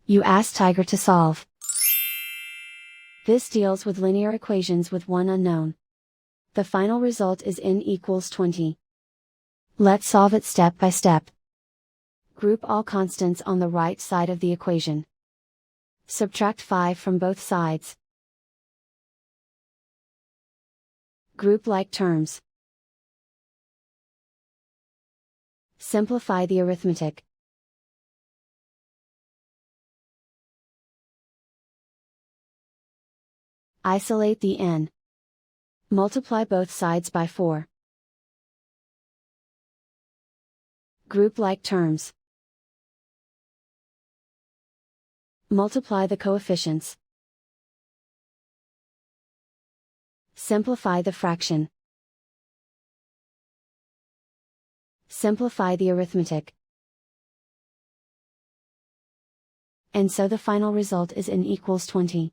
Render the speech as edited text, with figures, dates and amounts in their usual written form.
You ask Tiger to solve. This deals with linear equations with one unknown. The final result is n equals 20. Let's solve it step by step. Group all constants on the right side of the equation. Subtract 5 from both sides. Group like terms. Simplify the arithmetic. Isolate the n. Multiply both sides by 4. Group like terms. Multiply the coefficients. Simplify the fraction. Simplify the arithmetic. And so the final result is n equals 20.